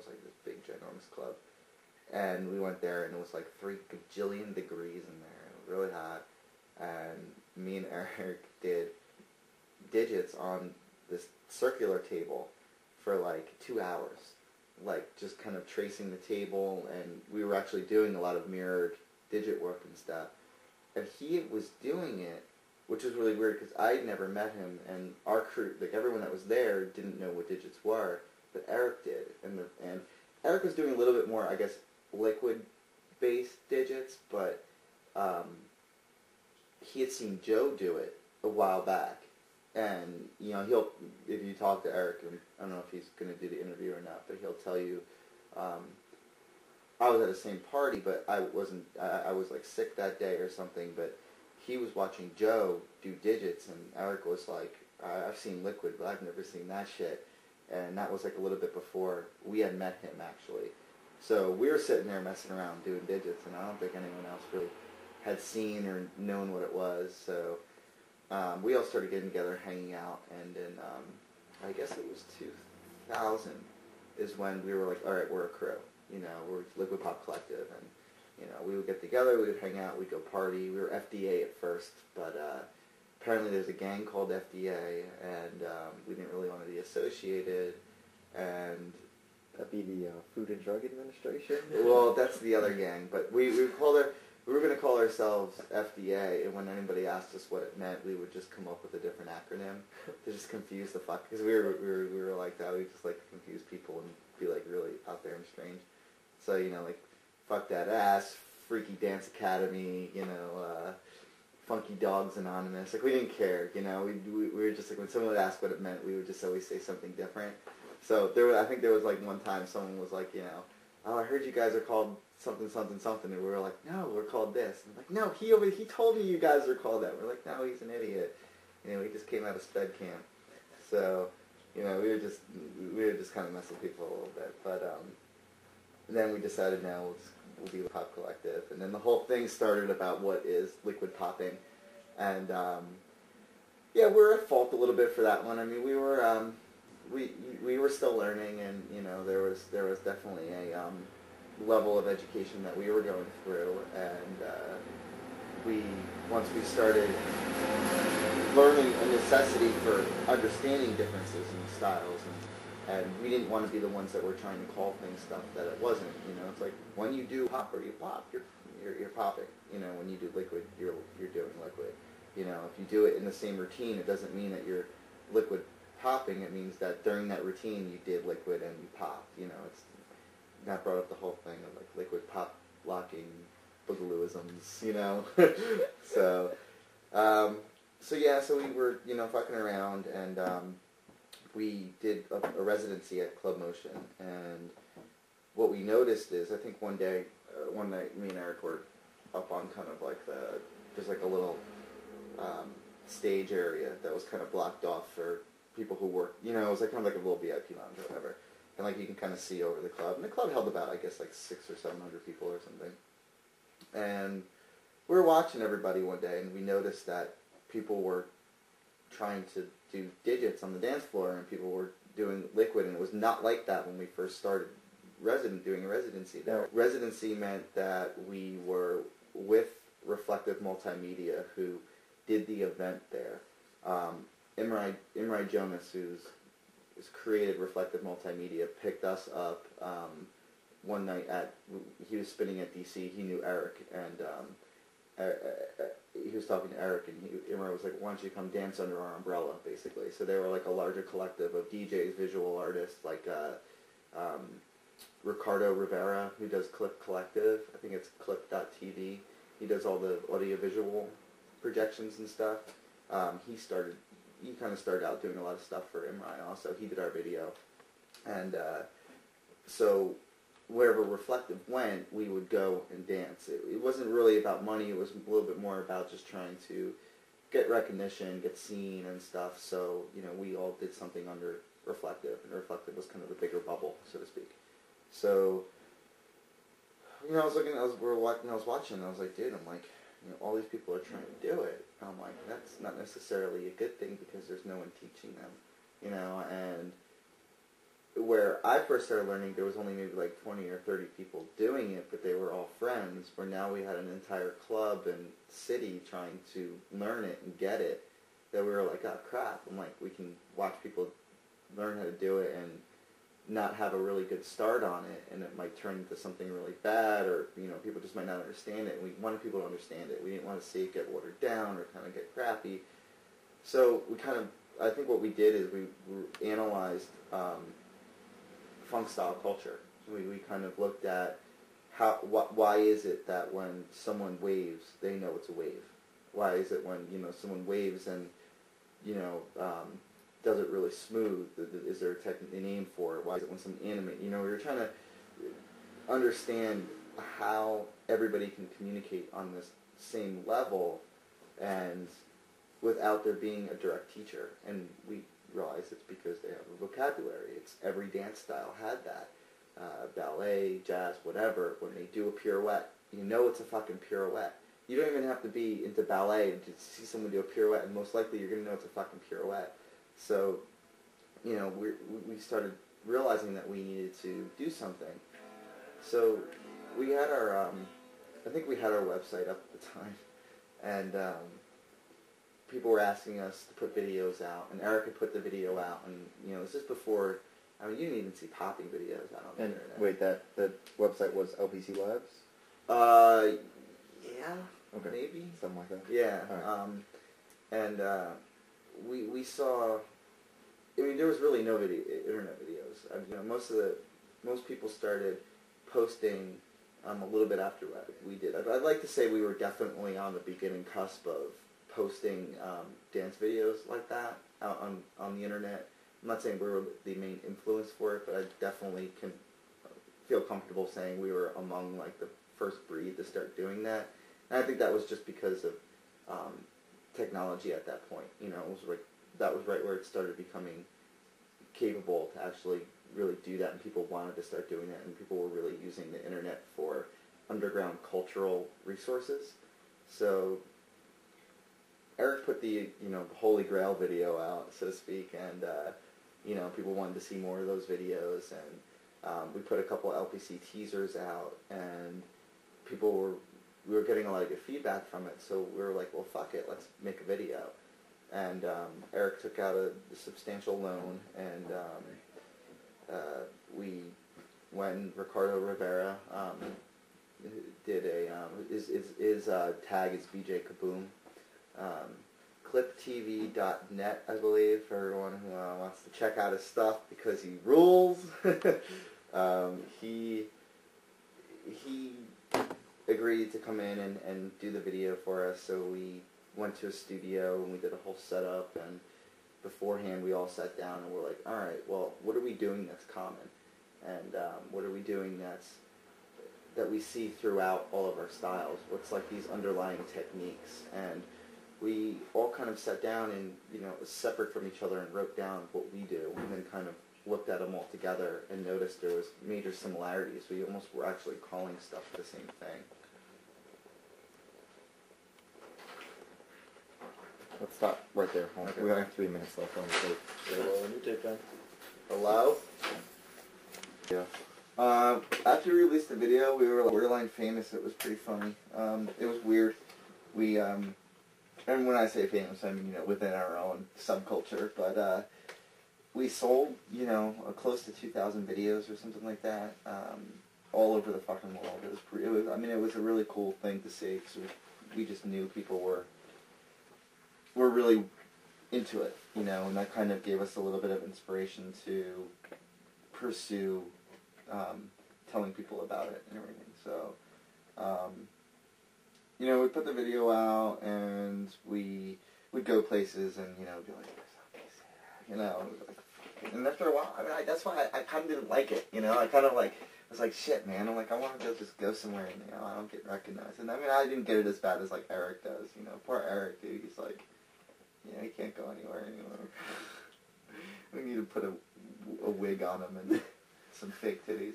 was like this big, ginormous club. And we went there, and it was like 3 gajillion degrees in there. It was really hot. And me and Eric did digits on this circular table for like 2 hours. Like, just kind of tracing the table, and we were actually doing a lot of mirrored digit work and stuff. And he was doing it, which was really weird, because I'd never met him, and our crew, like everyone that was there, didn't know what digits were, but Eric did. And Eric was doing a little bit more, I guess, liquid-based digits, but he had seen Joe do it a while back. And, you know, if you talk to Eric, I don't know if he's going to do the interview or not, but he'll tell you, I was at the same party, but I was like sick that day or something, but he was watching Joe do digits, and Eric was like, I've seen liquid, but I've never seen that shit. And that was like a little bit before we had met him, actually. So we were sitting there messing around doing digits, and I don't think anyone else really had seen or known what it was, so we all started getting together, hanging out, and then I guess it was 2000 is when we were like, all right, we're a crew, you know, we're Liquid Pop Collective, and, you know, we would get together, we would hang out, we'd go party. We were FDA at first, but apparently there's a gang called FDA, and we didn't really want to be associated, and... That'd be the Food and Drug Administration? Well, that's the other gang, but we were going to call ourselves FDA, and when anybody asked us what it meant, we would just come up with a different acronym to just confuse the fuck, because we were like that. We just like to confuse people and be like really out there and strange. So, you know, like Fuck That Ass, Freaky Dance Academy, you know, Funky Dogs Anonymous. Like, we didn't care, you know. We were just like, when someone would ask what it meant, we would just always say something different. So I think there was like one time someone was like, you know, oh, I heard you guys are called something, something, something, and we were like, no, we're called this. And like, no, he told me you guys are called that. We're like, no, he's an idiot. You know, he just came out of sped camp. So, you know, we were just kind of messing with people a little bit. But then we decided, no, we'll be the Pop Collective. And then the whole thing started about what is liquid popping. And, yeah, we're at fault a little bit for that one. I mean, we were still learning, and, you know, there was definitely a level of education that we were going through, and once we started learning a necessity for understanding differences in styles, and we didn't want to be the ones that were trying to call things stuff that it wasn't. You know, it's like when you do pop or you pop, you're popping. You know, when you do liquid, you're doing liquid. You know, if you do it in the same routine, it doesn't mean that you're liquid popping. It means that during that routine you did liquid and you popped. You know, that brought up the whole thing of like liquid pop locking boogalooisms, you know. So we were, you know, fucking around, and we did a residency at Club Motion, and what we noticed is, I think one night me and Eric were up on kind of like there's like a little stage area that was kind of blocked off for people who work, you know, it was like kind of like a little VIP lounge or whatever. And like you can kind of see over the club. And the club held about, I guess, like 600 or 700 people or something. And we were watching everybody one day, and we noticed that people were trying to do digits on the dance floor, and people were doing liquid, and it was not like that when we first started doing a residency there. Residency meant that we were with Reflective Multimedia, who did the event there. Imrai Jonas, who's created Reflective Multimedia, picked us up one night he was spinning at DC. He knew Eric, and he was talking to Eric, and Imrai was like, why don't you come dance under our umbrella, basically. So they were like a larger collective of DJs, visual artists, like Ricardo Rivera, who does Clip Collective. I think it's clip.tv. He does all the audiovisual projections and stuff. He kind of started out doing a lot of stuff for Imrai also. He did our video. And so wherever Reflective went, we would go and dance. It wasn't really about money. It was a little bit more about just trying to get recognition, get seen and stuff. So, you know, we all did something under Reflective, and Reflective was kind of the bigger bubble, so to speak. So, you know, I was watching, and I was like, dude, I'm like, you know, all these people are trying to do it. And I'm like, that's not necessarily a good thing, because there's no one teaching them, you know, and where I first started learning, there was only maybe like 20 or 30 people doing it, but they were all friends, where now we had an entire club and city trying to learn it and get it, that we were like, oh crap, I'm like, we can watch people learn how to do it and not have a really good start on it, and it might turn into something really bad, or, you know, people just might not understand it, and we wanted people to understand it. We didn't want to see it get watered down or kind of get crappy. So we kind of, I think what we did is we analyzed funk style culture. So we kind of looked at why is it that when someone waves, they know it's a wave? Why is it when, you know, someone waves and, you know, does it really smooth? Is there a name for it? Why is it when some animate? You know, we were trying to understand how everybody can communicate on this same level and without there being a direct teacher. And we realized it's because they have a vocabulary. It's every dance style had that. Ballet, jazz, whatever. When they do a pirouette, you know it's a fucking pirouette. You don't even have to be into ballet to see someone do a pirouette, and most likely you're going to know it's a fucking pirouette. So, you know, we started realizing that we needed to do something. So we had our, I think we had our website up at the time, and people were asking us to put videos out, and Eric had put the video out, and, you know, this is before, I mean, you didn't even see popping videos out on the internet. Wait, that website was LPC Labs? Yeah, okay. Maybe. Something like that? Yeah, right. We saw, I mean, there was really no internet videos. You know, most people started posting a little bit after we did. I'd like to say we were definitely on the beginning cusp of posting dance videos like that out on the internet. I'm not saying we were the main influence for it, but I definitely can feel comfortable saying we were among like the first breed to start doing that. And I think that was just because of technology at that point. You know, it was like, that was right where it started becoming capable to actually really do that, and people wanted to start doing that, and people were really using the internet for underground cultural resources. So Eric put the, you know, Holy Grail video out, so to speak, and you know, people wanted to see more of those videos, and we put a couple LPC teasers out, and we were getting a lot of good feedback from it, so we were like, well, fuck it, let's make a video. And Eric took out a substantial loan, and we went, Ricardo Rivera did his tag is BJ Kaboom. ClipTV.net, I believe, for everyone who wants to check out his stuff, because he rules. He agreed to come in and do the video for us, so we went to a studio and we did a whole setup, and beforehand we all sat down and we're like, alright, well, what are we doing that's common? And what are we doing that we see throughout all of our styles? What's like these underlying techniques? And we all kind of sat down and, you know, separate from each other and wrote down what we do, and then kind of looked at them all together and noticed there was major similarities. We almost were actually calling stuff the same thing. Let's stop right there. Okay. We only have 3 minutes left on the tape. So, new tape then. Hello? Yeah. After we released the video, we were borderline famous. It was pretty funny. It was weird. We, and when I say famous, I mean, you know, within our own subculture, but, we sold, you know, close to 2,000 videos or something like that, all over the fucking world. I mean, it was a really cool thing to see, because we just knew people were really into it, you know, and that kind of gave us a little bit of inspiration to pursue telling people about it and everything. So, you know, we put the video out, and we would go places and, you know, be like, you know, and after a while, I mean, that's why I kind of didn't like it, you know, I kind of like, I was like, shit, man, I'm like, I want to just go somewhere and, you know, I don't get recognized. And I mean, I didn't get it as bad as, like, Eric does, you know, poor Eric, dude, he's like, you know, he can't go anywhere anymore. We need to put a wig on him and some fake titties.